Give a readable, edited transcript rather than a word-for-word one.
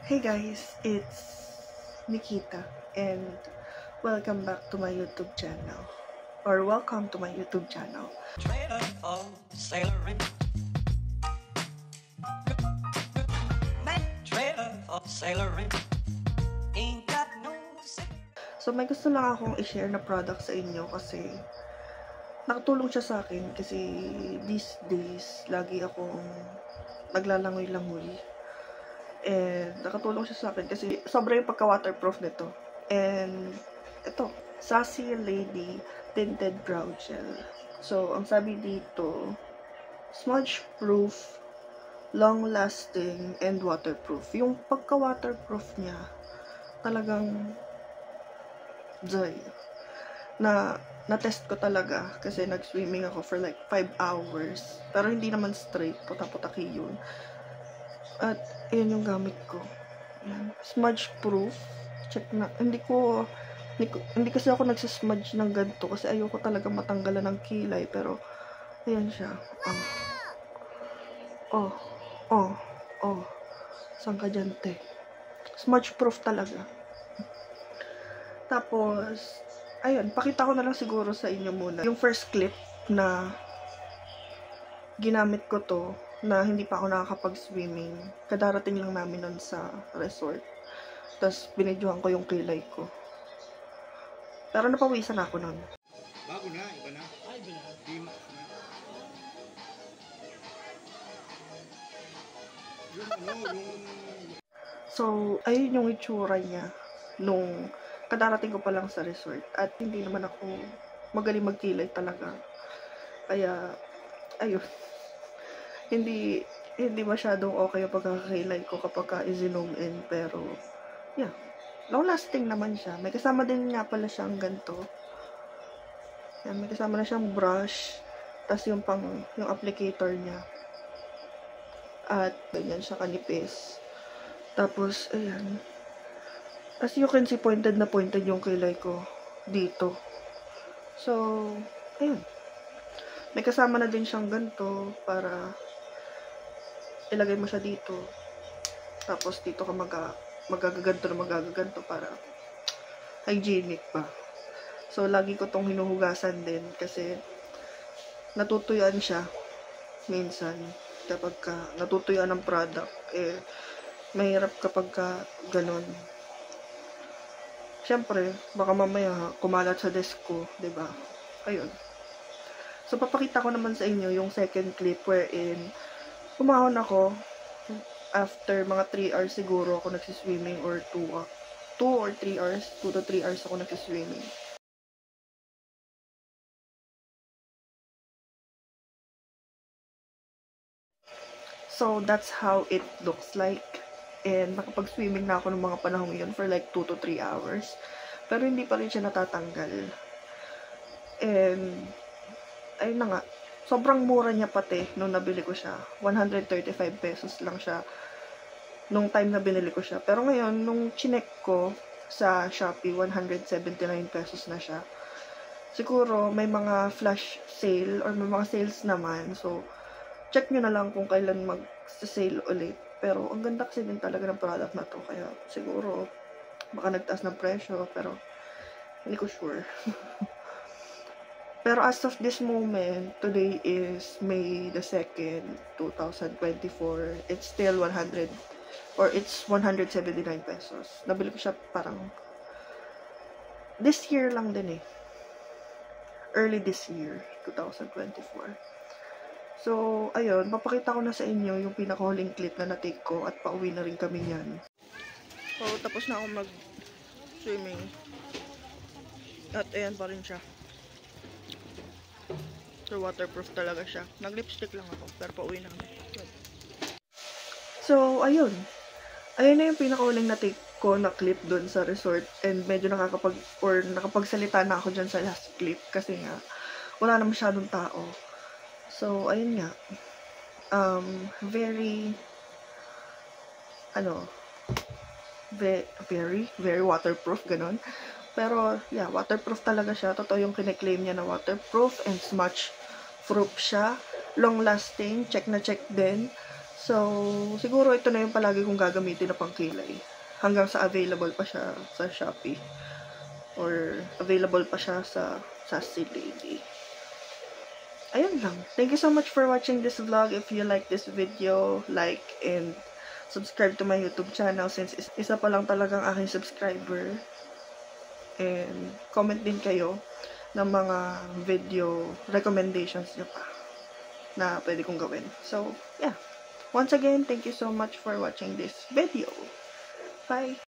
Hey guys, it's Nikita and welcome back to my YouTube channel. Or welcome to my YouTube channel. So may gusto lang akong i-share na product sa inyo kasi nakatulong siya sa akin kasi these days lagi akong naglalangoy-langoy. And nakatulong siya sa akin kasi sobra yung pagka-waterproof nito. And ito, Sassy Lady Tinted Brow Gel. So, ang sabi dito, smudge-proof, long-lasting, and waterproof. Yung pagka-waterproof niya, talagang na-test ko talaga kasi nag-swimming ako for like 5 hours. Pero hindi naman straight, puta-putaki yun. At ayan yung gamit ko. Ayan. Smudge proof. Check na. Hindi kasi ako nagsasmudge ng ganito kasi ayoko talaga matanggalan ng kilay. Pero, ayan siya. Saan ka dyan, te? Smudge proof talaga. Tapos, ayun. Pakita ko na lang siguro sa inyo muna. Yung first clip na ginamit ko to na hindi pa ako nakakapag-swimming. Kadarating lang namin nun sa resort. Tapos, binidyohan ko yung kilay ko. Pero napawisan ako nun. Bago na, iba na. Ay, iba na. D-Max na. So, ayun yung itsura niya nung kadarating ko pa lang sa resort. At hindi naman ako magaling magkilay talaga. Kaya, ayun. Hindi masyadong okay yung pagkakakilay ko kapag i-zoom in. Pero, yeah. Long lasting naman siya. May kasama din nga pala siyang ganito. Yan, may kasama na siyang brush. Tapos yung applicator niya. At, ganyan siya kanipis. Tapos, ayan. As you can see, pointed na pointed yung kilay ko dito. So, ayun. May kasama na din siyang ganito para ilagay mo siya dito. Tapos dito ka magagaganto para hygienic pa. So, lagi ko tong hinuhugasan din kasi natutuyuan siya minsan. Kapag natutuyuan ng product, mahirap kapag ganun. Siyempre, baka mamaya kumalat sa desk ko, diba? Ayun. So, papakita ko naman sa inyo yung second clip wherein umahon ako after mga 3 hours siguro ako nagsiswimming or 2 or 3 hours, 2 to 3 hours ako nagsiswimming. So, that's how it looks like. And nakapag-swimming na ako ng mga panahon yun for like 2 to 3 hours. Pero hindi pa rin siya natatanggal. And, ayun na nga. Sobrang mura niya pati nung nabili ko siya. 135 pesos lang siya nung time na binili ko siya. Pero ngayon, nung chinek ko sa Shopee, 179 pesos na siya. Siguro, may mga flash sale or may mga sales naman. So, check nyo na lang kung kailan mag-sale ulit. Pero, ang ganda kasi din talaga ng product na to. Kaya, siguro, baka nagtaas ng presyo. Pero, hindi ko sure. Pero as of this moment, today is May the 2nd, 2024. It's still 179 pesos. Nabili ko siya parang this year lang din eh. Early this year, 2024. So, ayun, papakita ko na sa inyo yung pinakahuling clip na na-take ko at pauwi na rin kami yan. So, tapos na ako mag-swimming. At ayan pa rin siya. So, waterproof talaga siya. Nag-lipstick lang ako, pero pauwi na kami. So, ayun. Ayun na yung pinakauling na-take ko na clip doon sa resort. And medyo nakapagsalita na ako dyan sa last clip. Kasi nga, wala na masyadong tao. So, ayun nga. Very waterproof, ganun. Pero, yeah, waterproof talaga siya. Totoo yung kine-claim niya na waterproof and smudge-proof siya. Long-lasting. Check na check din. So, siguro ito na yung palagi kong gagamitin na pangkilay. Hanggang sa available pa siya sa Shopee. Or available pa siya sa Sassy Lady. Ayun lang. Thank you so much for watching this vlog. If you like this video, like and subscribe to my YouTube channel since isa pa lang talagang aking subscriber. And comment din kayo ng mga video recommendations nyo pa na pwede kong gawin. So, yeah. Once again, thank you so much for watching this video. Bye!